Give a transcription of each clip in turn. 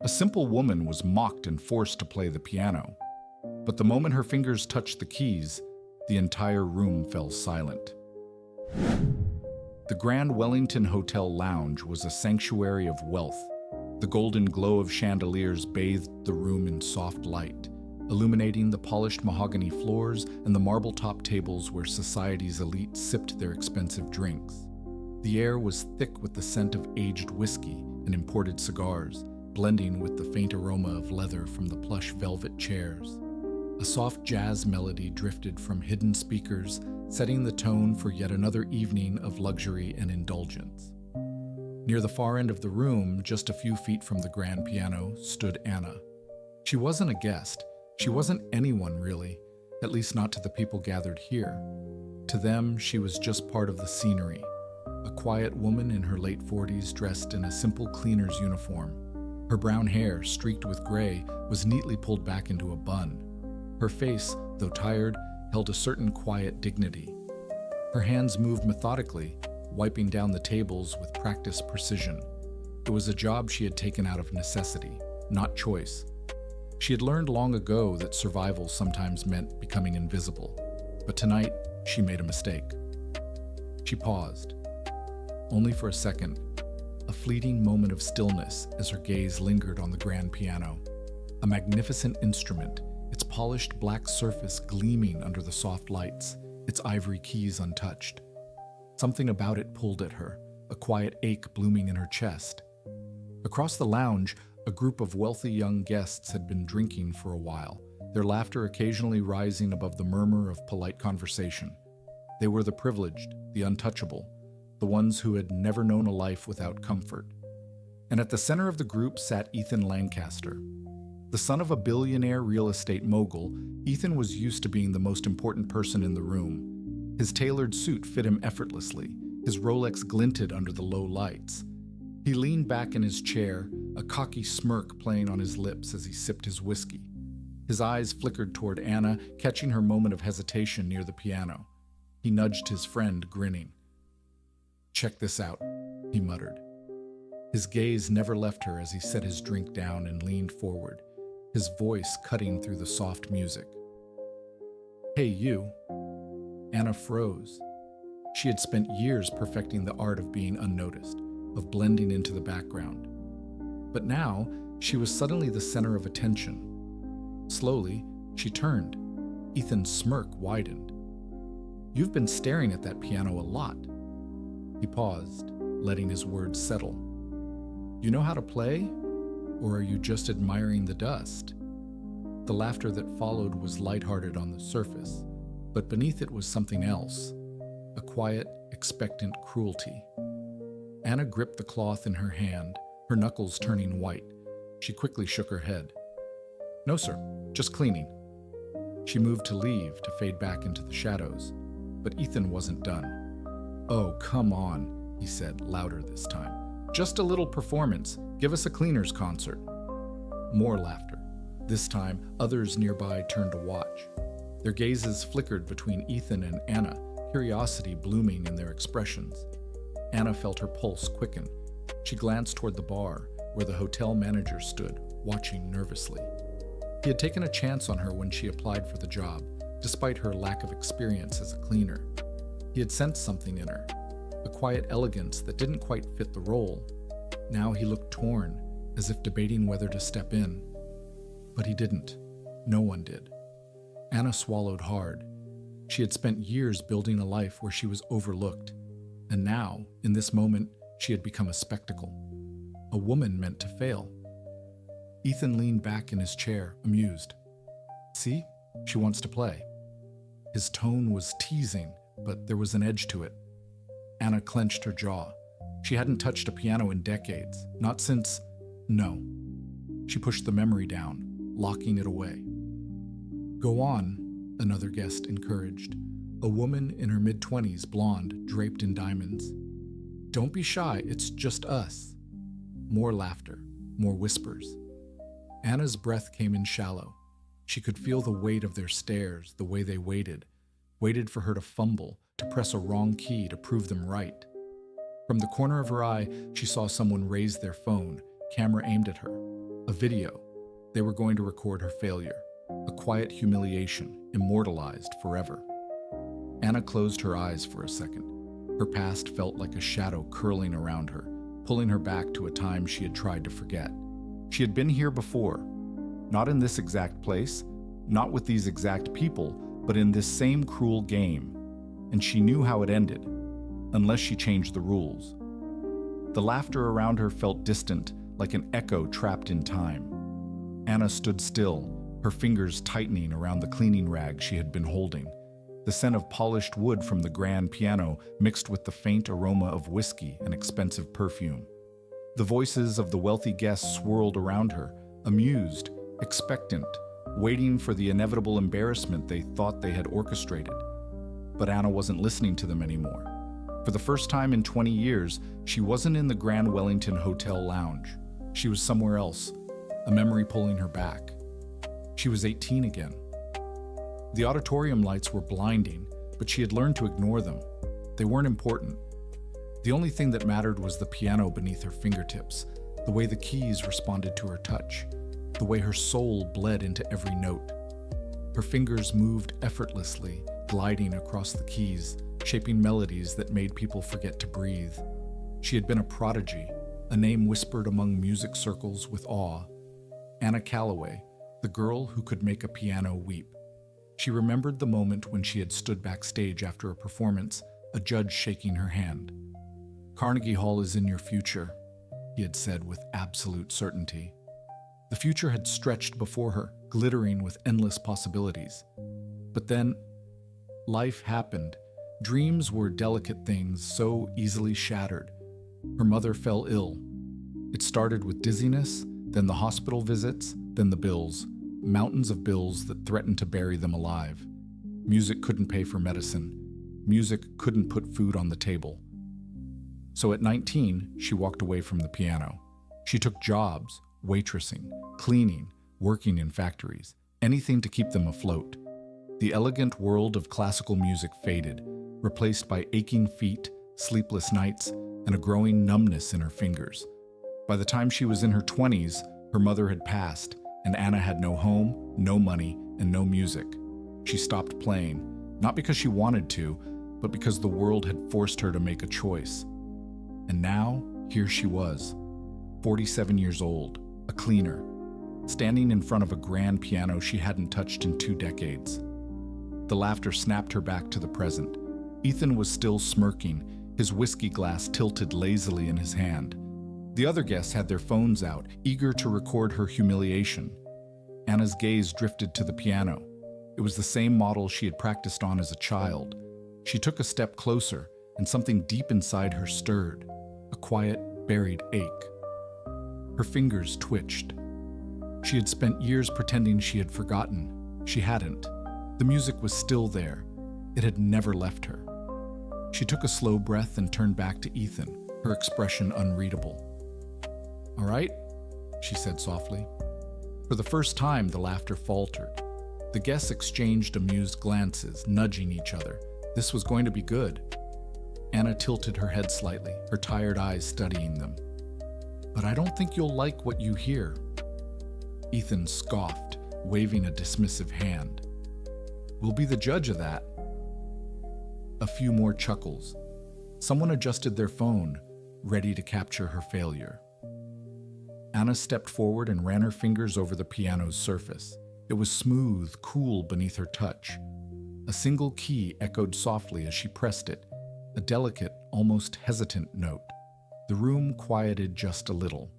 A simple woman was mocked and forced to play the piano. But the moment her fingers touched the keys, the entire room fell silent. The Grand Wellington Hotel Lounge was a sanctuary of wealth. The golden glow of chandeliers bathed the room in soft light, illuminating the polished mahogany floors and the marble-top tables where society's elite sipped their expensive drinks. The air was thick with the scent of aged whiskey and imported cigars, blending with the faint aroma of leather from the plush velvet chairs. A soft jazz melody drifted from hidden speakers, setting the tone for yet another evening of luxury and indulgence. Near the far end of the room, just a few feet from the grand piano, stood Anna. She wasn't a guest. She wasn't anyone, really, at least not to the people gathered here. To them, she was just part of the scenery, a quiet woman in her late 40s dressed in a simple cleaner's uniform. Her brown hair, streaked with gray, was neatly pulled back into a bun. Her face, though tired, held a certain quiet dignity. Her hands moved methodically, wiping down the tables with practiced precision. It was a job she had taken out of necessity, not choice. She had learned long ago that survival sometimes meant becoming invisible, but tonight she made a mistake. She paused, only for a second, a fleeting moment of stillness as her gaze lingered on the grand piano, a magnificent instrument, its polished black surface gleaming under the soft lights, its ivory keys untouched. Something about it pulled at her, a quiet ache blooming in her chest. Across the lounge, a group of wealthy young guests had been drinking for a while, their laughter occasionally rising above the murmur of polite conversation. They were the privileged, the untouchable, the ones who had never known a life without comfort. And at the center of the group sat Ethan Lancaster. The son of a billionaire real estate mogul, Ethan was used to being the most important person in the room. His tailored suit fit him effortlessly. His Rolex glinted under the low lights. He leaned back in his chair, a cocky smirk playing on his lips as he sipped his whiskey. His eyes flickered toward Anna, catching her moment of hesitation near the piano. He nudged his friend, grinning. "Check this out," he muttered. His gaze never left her as he set his drink down and leaned forward, his voice cutting through the soft music. "Hey, you." Anna froze. She had spent years perfecting the art of being unnoticed, of blending into the background. But now, she was suddenly the center of attention. Slowly, she turned. Ethan's smirk widened. "You've been staring at that piano a lot." He paused, letting his words settle. "You know how to play? Or are you just admiring the dust?" The laughter that followed was lighthearted on the surface, but beneath it was something else, a quiet, expectant cruelty. Anna gripped the cloth in her hand, her knuckles turning white. She quickly shook her head. "No, sir, just cleaning." She moved to leave, to fade back into the shadows, but Ethan wasn't done. "Oh, come on," he said, louder this time. "Just a little performance. Give us a cleaner's concert." More laughter. This time, others nearby turned to watch. Their gazes flickered between Ethan and Anna, curiosity blooming in their expressions. Anna felt her pulse quicken. She glanced toward the bar, where the hotel manager stood, watching nervously. He had taken a chance on her when she applied for the job, despite her lack of experience as a cleaner. He had sensed something in her, a quiet elegance that didn't quite fit the role. Now he looked torn, as if debating whether to step in. But he didn't. No one did. Anna swallowed hard. She had spent years building a life where she was overlooked. And now, in this moment, she had become a spectacle. A woman meant to fail. Ethan leaned back in his chair, amused. "See? She wants to play." His tone was teasing, but there was an edge to it. Anna clenched her jaw. She hadn't touched a piano in decades, not since... No. She pushed the memory down, locking it away. "Go on," another guest encouraged. A woman in her mid-20s, blonde, draped in diamonds. "Don't be shy, it's just us." More laughter, more whispers. Anna's breath came in shallow. She could feel the weight of their stares, the way they waited for her to fumble, to press a wrong key to prove them right. From the corner of her eye, she saw someone raise their phone, camera aimed at her. A video. They were going to record her failure. A quiet humiliation, immortalized forever. Anna closed her eyes for a second. Her past felt like a shadow curling around her, pulling her back to a time she had tried to forget. She had been here before. Not in this exact place, not with these exact people, but in this same cruel game. And she knew how it ended, unless she changed the rules. The laughter around her felt distant, like an echo trapped in time. Anna stood still, her fingers tightening around the cleaning rag she had been holding. The scent of polished wood from the grand piano mixed with the faint aroma of whiskey and expensive perfume. The voices of the wealthy guests swirled around her, amused, expectant, waiting for the inevitable embarrassment they thought they had orchestrated. But Anna wasn't listening to them anymore. For the first time in 20 years, she wasn't in the Grand Wellington Hotel lounge. She was somewhere else, a memory pulling her back. She was 18 again. The auditorium lights were blinding, but she had learned to ignore them. They weren't important. The only thing that mattered was the piano beneath her fingertips, the way the keys responded to her touch, the way her soul bled into every note. Her fingers moved effortlessly, gliding across the keys, shaping melodies that made people forget to breathe. She had been a prodigy, a name whispered among music circles with awe. Anna Calloway, the girl who could make a piano weep. She remembered the moment when she had stood backstage after a performance, a judge shaking her hand. "Carnegie Hall is in your future," he had said with absolute certainty. The future had stretched before her, glittering with endless possibilities. But then, life happened. Dreams were delicate things so easily shattered. Her mother fell ill. It started with dizziness, then the hospital visits, then the bills. Mountains of bills that threatened to bury them alive. Music couldn't pay for medicine. Music couldn't put food on the table. So at 19, she walked away from the piano. She took jobs, waitressing, cleaning, working in factories, anything to keep them afloat. The elegant world of classical music faded, replaced by aching feet, sleepless nights, and a growing numbness in her fingers. By the time she was in her 20s, her mother had passed, and Anna had no home, no money, and no music. She stopped playing, not because she wanted to, but because the world had forced her to make a choice. And now, here she was, 47 years old, a cleaner, standing in front of a grand piano she hadn't touched in 2 decades. The laughter snapped her back to the present. Ethan was still smirking, his whiskey glass tilted lazily in his hand. The other guests had their phones out, eager to record her humiliation. Anna's gaze drifted to the piano. It was the same model she had practiced on as a child. She took a step closer, and something deep inside her stirred, a quiet, buried ache. Her fingers twitched. She had spent years pretending she had forgotten. She hadn't. The music was still there. It had never left her. She took a slow breath and turned back to Ethan, her expression unreadable. "All right," she said softly. For the first time, the laughter faltered. The guests exchanged amused glances, nudging each other. This was going to be good. Anna tilted her head slightly, her tired eyes studying them. "But I don't think you'll like what you hear." Ethan scoffed, waving a dismissive hand. "We'll be the judge of that." A few more chuckles. Someone adjusted their phone, ready to capture her failure. Anna stepped forward and ran her fingers over the piano's surface. It was smooth, cool beneath her touch. A single key echoed softly as she pressed it, a delicate, almost hesitant note. The room quieted just a little.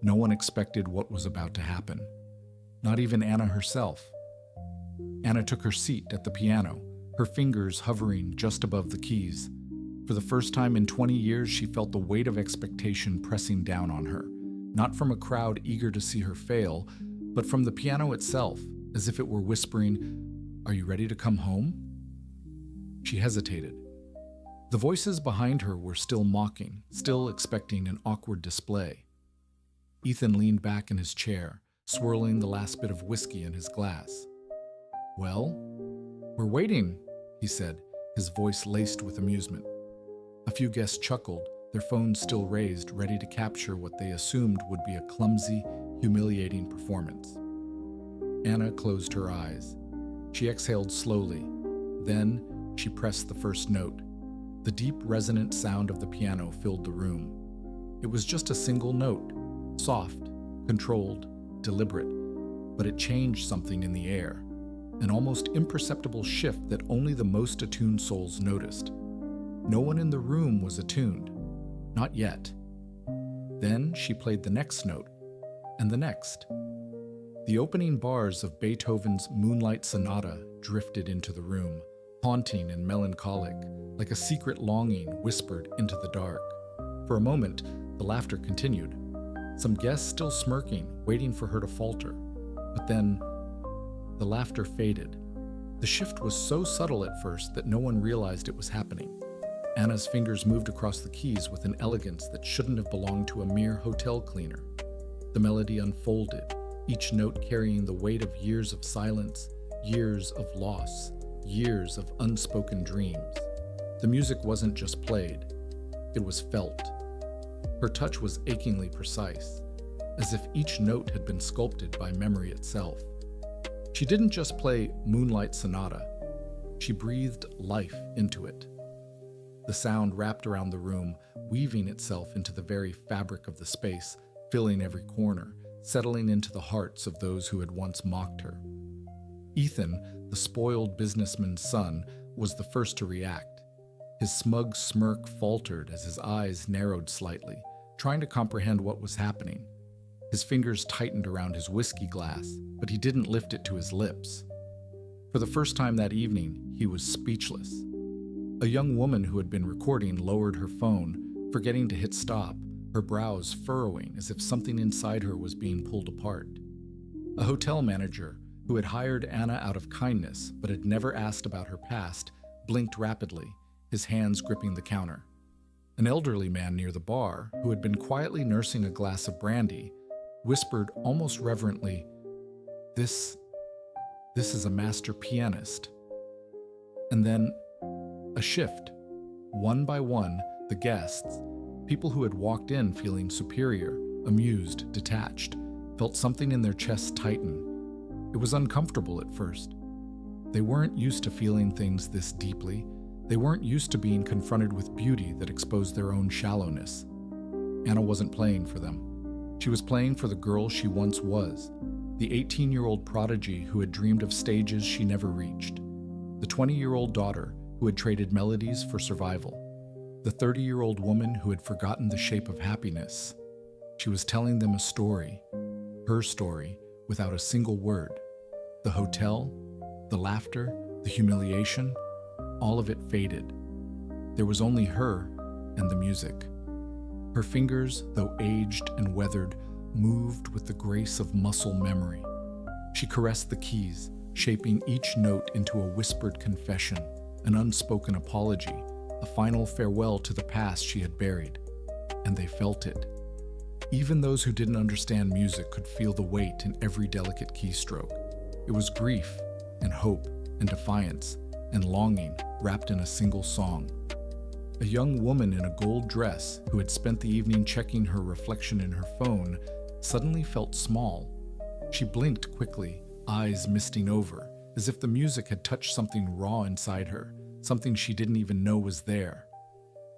No one expected what was about to happen. Not even Anna herself. Anna took her seat at the piano, her fingers hovering just above the keys. For the first time in 20 years, she felt the weight of expectation pressing down on her, not from a crowd eager to see her fail, but from the piano itself, as if it were whispering, "Are you ready to come home?" She hesitated. The voices behind her were still mocking, still expecting an awkward display. Ethan leaned back in his chair, swirling the last bit of whiskey in his glass. "Well, we're waiting," he said, his voice laced with amusement. A few guests chuckled, their phones still raised, ready to capture what they assumed would be a clumsy, humiliating performance. Anna closed her eyes. She exhaled slowly. Then she pressed the first note. The deep, resonant sound of the piano filled the room. It was just a single note, soft, controlled, deliberate, but it changed something in the air, an almost imperceptible shift that only the most attuned souls noticed. No one in the room was attuned, not yet. Then she played the next note, and the next. The opening bars of Beethoven's Moonlight Sonata drifted into the room, haunting and melancholic, like a secret longing whispered into the dark. For a moment, the laughter continued, some guests still smirking, waiting for her to falter. But then, the laughter faded. The shift was so subtle at first that no one realized it was happening. Anna's fingers moved across the keys with an elegance that shouldn't have belonged to a mere hotel cleaner. The melody unfolded, each note carrying the weight of years of silence, years of loss, years of unspoken dreams. The music wasn't just played, it was felt. Her touch was achingly precise, as if each note had been sculpted by memory itself. She didn't just play Moonlight Sonata, she breathed life into it. The sound wrapped around the room, weaving itself into the very fabric of the space, filling every corner, settling into the hearts of those who had once mocked her. Ethan, the spoiled businessman's son, was the first to react. His smug smirk faltered as his eyes narrowed slightly, trying to comprehend what was happening. His fingers tightened around his whiskey glass, but he didn't lift it to his lips. For the first time that evening, he was speechless. A young woman who had been recording lowered her phone, forgetting to hit stop, her brows furrowing as if something inside her was being pulled apart. A hotel manager, who had hired Anna out of kindness but had never asked about her past, blinked rapidly, his hands gripping the counter. An elderly man near the bar, who had been quietly nursing a glass of brandy, whispered almost reverently, This is a master pianist." And then, a shift. One by one, the guests, people who had walked in feeling superior, amused, detached, felt something in their chests tighten. It was uncomfortable at first. They weren't used to feeling things this deeply. They weren't used to being confronted with beauty that exposed their own shallowness. Anna wasn't playing for them. She was playing for the girl she once was, the 18-year-old prodigy who had dreamed of stages she never reached, the 20-year-old daughter who had traded melodies for survival, the 30-year-old woman who had forgotten the shape of happiness. She was telling them a story, her story, without a single word. The hotel, the laughter, the humiliation, all of it faded. There was only her and the music. Her fingers, though aged and weathered, moved with the grace of muscle memory. She caressed the keys, shaping each note into a whispered confession, an unspoken apology, a final farewell to the past she had buried. And they felt it. Even those who didn't understand music could feel the weight in every delicate keystroke. It was grief and hope and defiance and longing wrapped in a single song. A young woman in a gold dress who had spent the evening checking her reflection in her phone suddenly felt small. She blinked quickly, eyes misting over, as if the music had touched something raw inside her, something she didn't even know was there.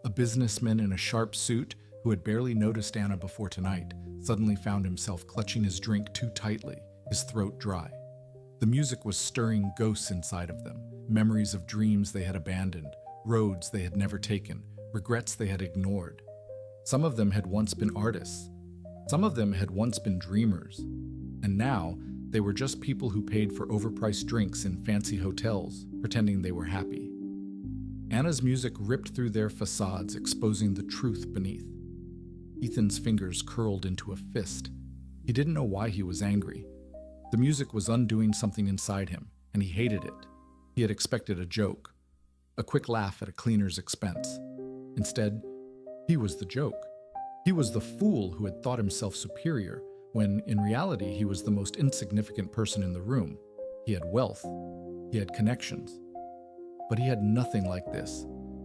A businessman in a sharp suit who had barely noticed Anna before tonight suddenly found himself clutching his drink too tightly, his throat dry. The music was stirring ghosts inside of them, memories of dreams they had abandoned, roads they had never taken, regrets they had ignored. Some of them had once been artists. Some of them had once been dreamers. And now, they were just people who paid for overpriced drinks in fancy hotels, pretending they were happy. Anna's music ripped through their facades, exposing the truth beneath. Ethan's fingers curled into a fist. He didn't know why he was angry. The music was undoing something inside him, and he hated it. He had expected a joke, a quick laugh at a cleaner's expense. Instead, he was the joke. He was the fool who had thought himself superior, when in reality he was the most insignificant person in the room. He had wealth. He had connections. But he had nothing like this.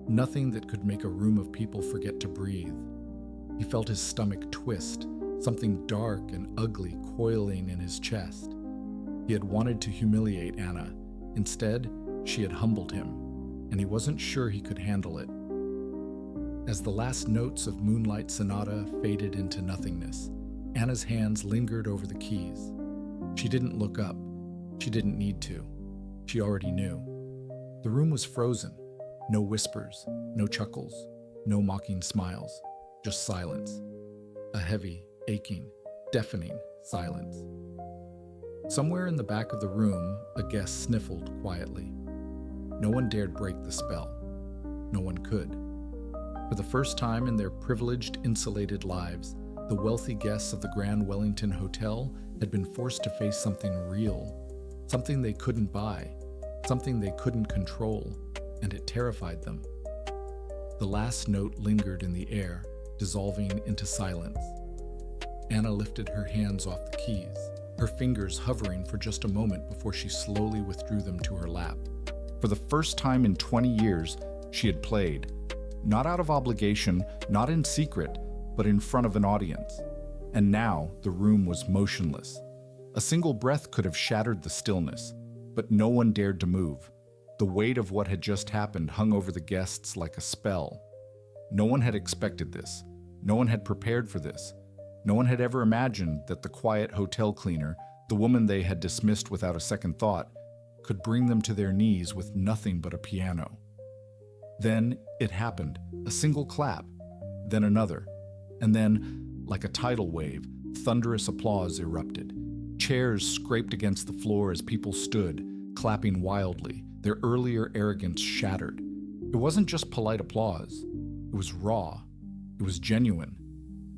Nothing that could make a room of people forget to breathe. He felt his stomach twist, something dark and ugly coiling in his chest. He had wanted to humiliate Anna. Instead, she had humbled him, and he wasn't sure he could handle it. As the last notes of Moonlight Sonata faded into nothingness, Anna's hands lingered over the keys. She didn't look up. She didn't need to. She already knew. The room was frozen. No whispers, no chuckles, no mocking smiles, just silence. A heavy, aching, deafening silence. Somewhere in the back of the room, a guest sniffled quietly. No one dared break the spell. No one could. For the first time in their privileged, insulated lives, the wealthy guests of the Grand Wellington Hotel had been forced to face something real, something they couldn't buy, something they couldn't control, and it terrified them. The last note lingered in the air, dissolving into silence. Anna lifted her hands off the keys, her fingers hovering for just a moment before she slowly withdrew them to her lap. For the first time in 20 years, she had played, not out of obligation, not in secret, but in front of an audience. And now the room was motionless. A single breath could have shattered the stillness, but no one dared to move. The weight of what had just happened hung over the guests like a spell. No one had expected this. No one had prepared for this. No one had ever imagined that the quiet hotel cleaner, the woman they had dismissed without a second thought, could bring them to their knees with nothing but a piano. Then it happened, a single clap, then another, and then, like a tidal wave, thunderous applause erupted. Chairs scraped against the floor as people stood, clapping wildly, their earlier arrogance shattered. It wasn't just polite applause. It was raw. It was genuine.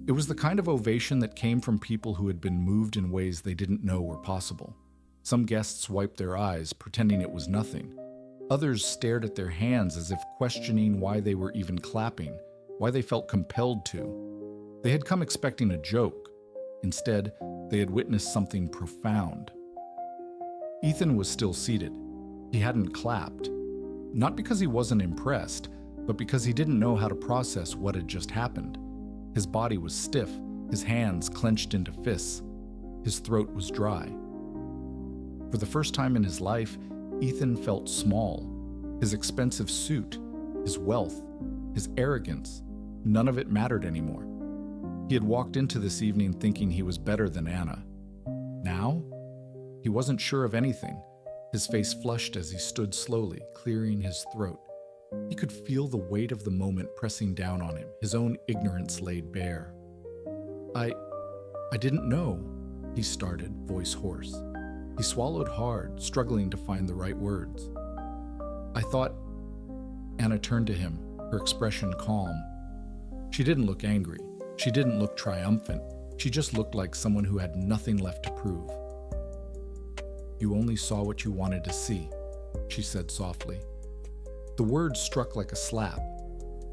It was the kind of ovation that came from people who had been moved in ways they didn't know were possible. Some guests wiped their eyes, pretending it was nothing. Others stared at their hands as if questioning why they were even clapping, why they felt compelled to. They had come expecting a joke. Instead, they had witnessed something profound. Ethan was still seated. He hadn't clapped. Not because he wasn't impressed, but because he didn't know how to process what had just happened. His body was stiff, his hands clenched into fists. His throat was dry. For the first time in his life, Ethan felt small. His expensive suit, his wealth, his arrogance, none of it mattered anymore. He had walked into this evening thinking he was better than Anna. Now, he wasn't sure of anything. His face flushed as he stood slowly, clearing his throat. He could feel the weight of the moment pressing down on him, his own ignorance laid bare. I didn't know, he started, voice hoarse. He swallowed hard, struggling to find the right words. I thought... Anna turned to him, her expression calm. She didn't look angry. She didn't look triumphant. She just looked like someone who had nothing left to prove. You only saw what you wanted to see, she said softly. The words struck like a slap.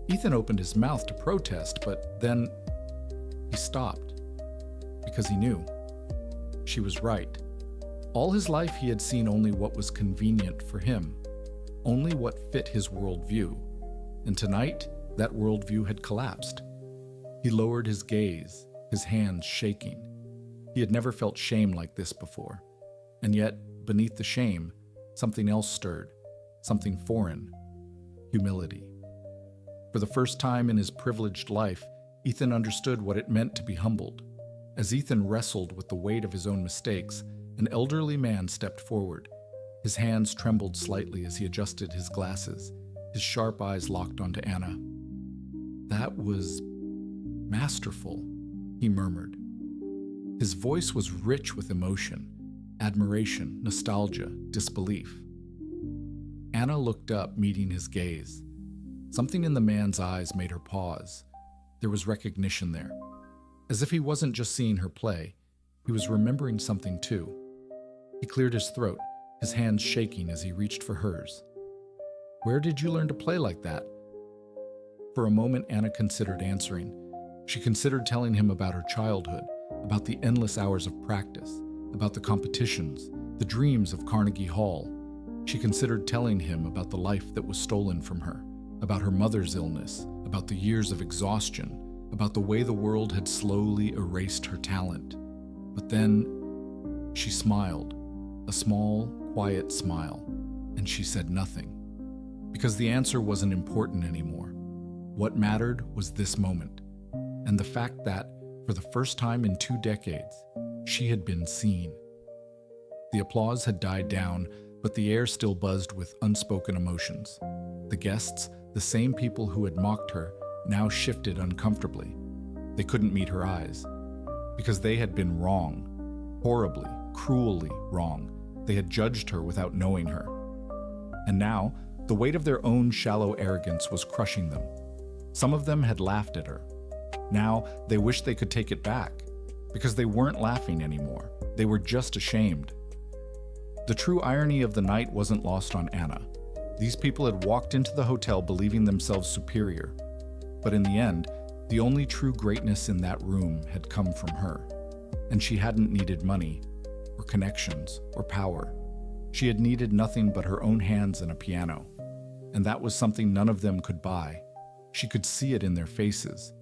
Ethan opened his mouth to protest, but then he stopped. Because he knew. She was right. All his life he had seen only what was convenient for him, only what fit his worldview. And tonight, that worldview had collapsed. He lowered his gaze, his hands shaking. He had never felt shame like this before. And yet, beneath the shame, something else stirred, something foreign. Humility. For the first time in his privileged life, Ethan understood what it meant to be humbled. As Ethan wrestled with the weight of his own mistakes, an elderly man stepped forward. His hands trembled slightly as he adjusted his glasses, his sharp eyes locked onto Anna. That was masterful, he murmured. His voice was rich with emotion, admiration, nostalgia, disbelief. Anna looked up, meeting his gaze. Something in the man's eyes made her pause. There was recognition there. As if he wasn't just seeing her play, he was remembering something too. He cleared his throat, his hands shaking as he reached for hers. Where did you learn to play like that? For a moment, Anna considered answering. She considered telling him about her childhood, about the endless hours of practice, about the competitions, the dreams of Carnegie Hall. She considered telling him about the life that was stolen from her, about her mother's illness, about the years of exhaustion, about the way the world had slowly erased her talent. But then she smiled, a small, quiet smile, and she said nothing. Because the answer wasn't important anymore. What mattered was this moment, and the fact that, for the first time in 2 decades, she had been seen. The applause had died down, but the air still buzzed with unspoken emotions. The guests, the same people who had mocked her, now shifted uncomfortably. They couldn't meet her eyes, because they had been wrong, horribly, cruelly wrong. They had judged her without knowing her. And now, the weight of their own shallow arrogance was crushing them. Some of them had laughed at her. Now, they wished they could take it back, because they weren't laughing anymore. They were just ashamed. The true irony of the night wasn't lost on Anna. These people had walked into the hotel believing themselves superior. But in the end, the only true greatness in that room had come from her. And she hadn't needed money, or connections, or power. She had needed nothing but her own hands and a piano. And that was something none of them could buy. She could see it in their faces,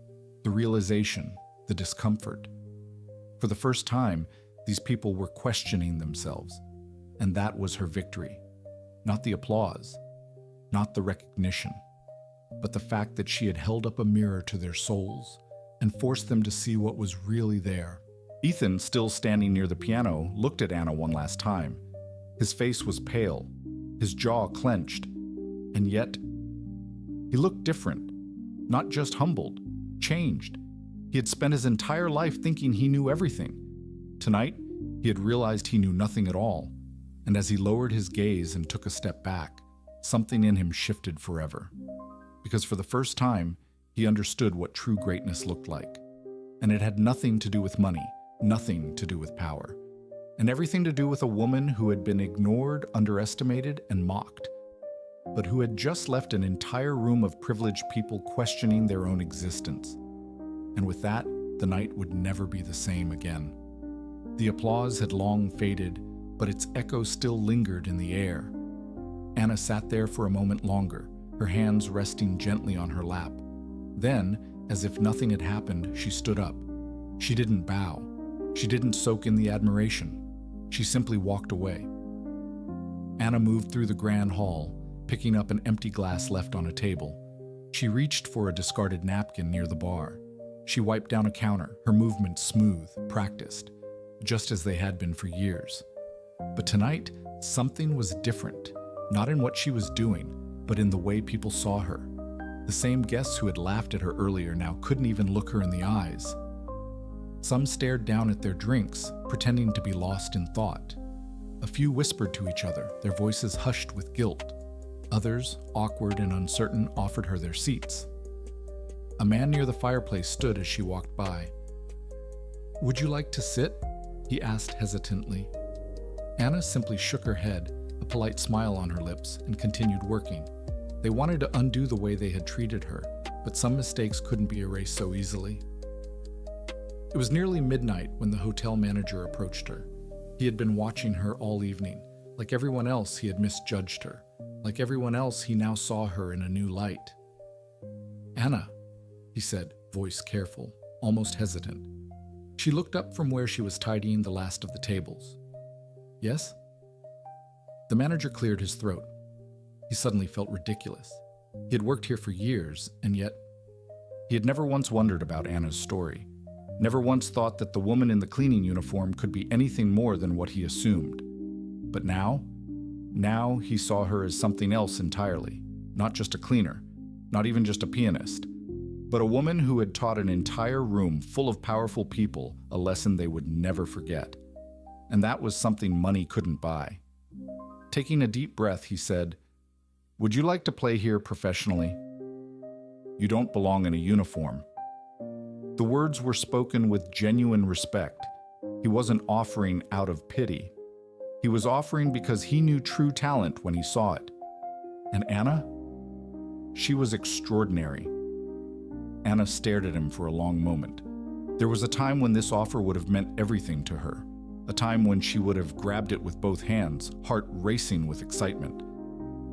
the realization, the discomfort. For the first time, these people were questioning themselves. And that was her victory. Not the applause, not the recognition, but the fact that she had held up a mirror to their souls and forced them to see what was really there. Ethan, still standing near the piano, looked at Anna one last time. His face was pale, his jaw clenched, and yet he looked different, not just humbled, changed. He had spent his entire life thinking he knew everything. Tonight, he had realized he knew nothing at all, and as he lowered his gaze and took a step back, something in him shifted forever. Because for the first time, he understood what true greatness looked like. And it had nothing to do with money, nothing to do with power, and everything to do with a woman who had been ignored, underestimated, and mocked, but who had just left an entire room of privileged people questioning their own existence. And with that, the night would never be the same again. The applause had long faded, but its echo still lingered in the air. Anna sat there for a moment longer, her hands resting gently on her lap. Then, as if nothing had happened, she stood up. She didn't bow. She didn't soak in the admiration. She simply walked away. Anna moved through the grand hall, picking up an empty glass left on a table. She reached for a discarded napkin near the bar. She wiped down a counter, her movements smooth, practiced, just as they had been for years. But tonight, something was different, not in what she was doing, but in the way people saw her. The same guests who had laughed at her earlier now couldn't even look her in the eyes. Some stared down at their drinks, pretending to be lost in thought. A few whispered to each other, their voices hushed with guilt. Others, awkward and uncertain, offered her their seats. A man near the fireplace stood as she walked by. "Would you like to sit?" he asked hesitantly. Anna simply shook her head, a polite smile on her lips, and continued working. They wanted to undo the way they had treated her, but some mistakes couldn't be erased so easily. It was nearly midnight when the hotel manager approached her. He had been watching her all evening. Like everyone else, he had misjudged her. Like everyone else, he now saw her in a new light. "Anna," he said, voice careful, almost hesitant. She looked up from where she was tidying the last of the tables. "Yes?" The manager cleared his throat. He suddenly felt ridiculous. He had worked here for years, and yet he had never once wondered about Anna's story. Never once thought that the woman in the cleaning uniform could be anything more than what he assumed. But now he saw her as something else entirely. Not just a cleaner, not even just a pianist, but a woman who had taught an entire room full of powerful people a lesson they would never forget. And that was something money couldn't buy. Taking a deep breath, he said, "Would you like to play here professionally? You don't belong in a uniform." The words were spoken with genuine respect. He wasn't offering out of pity. He was offering because he knew true talent when he saw it. And Anna? She was extraordinary. Anna stared at him for a long moment. There was a time when this offer would have meant everything to her. A time when she would have grabbed it with both hands, heart racing with excitement.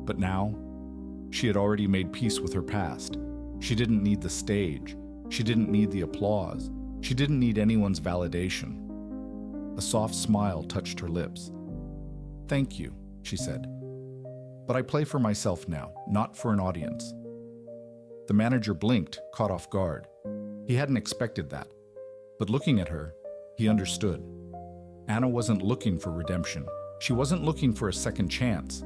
But now, She had already made peace with her past. She didn't need the stage. She didn't need the applause. She didn't need anyone's validation. A soft smile touched her lips. "Thank you," she said. "But I play for myself now, not for an audience." The manager blinked, caught off guard. He hadn't expected that. But looking at her, he understood. Anna wasn't looking for redemption. She wasn't looking for a second chance,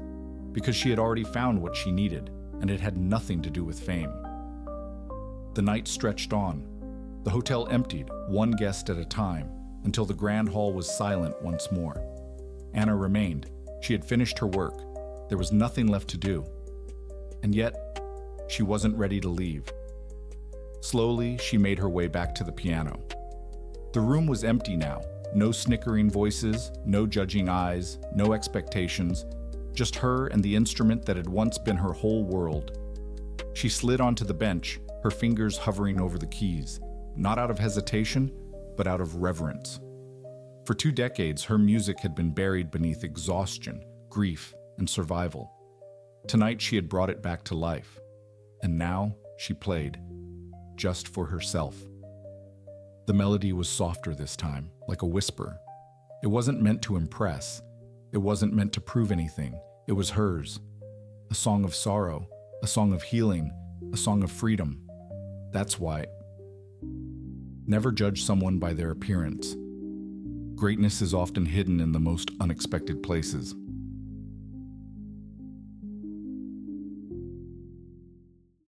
because she had already found what she needed, and it had nothing to do with fame. The night stretched on. The hotel emptied, one guest at a time, until the grand hall was silent once more. Anna remained. She had finished her work. There was nothing left to do. And yet, she wasn't ready to leave. Slowly, she made her way back to the piano. The room was empty now. No snickering voices, no judging eyes, no expectations, just her and the instrument that had once been her whole world. She slid onto the bench, her fingers hovering over the keys, not out of hesitation, but out of reverence. For 2 decades, her music had been buried beneath exhaustion, grief, and survival. Tonight, she had brought it back to life. And now, she played, just for herself. The melody was softer this time, like a whisper. It wasn't meant to impress. It wasn't meant to prove anything. It was hers. A song of sorrow, a song of healing, a song of freedom. That's why. Never judge someone by their appearance. Greatness is often hidden in the most unexpected places.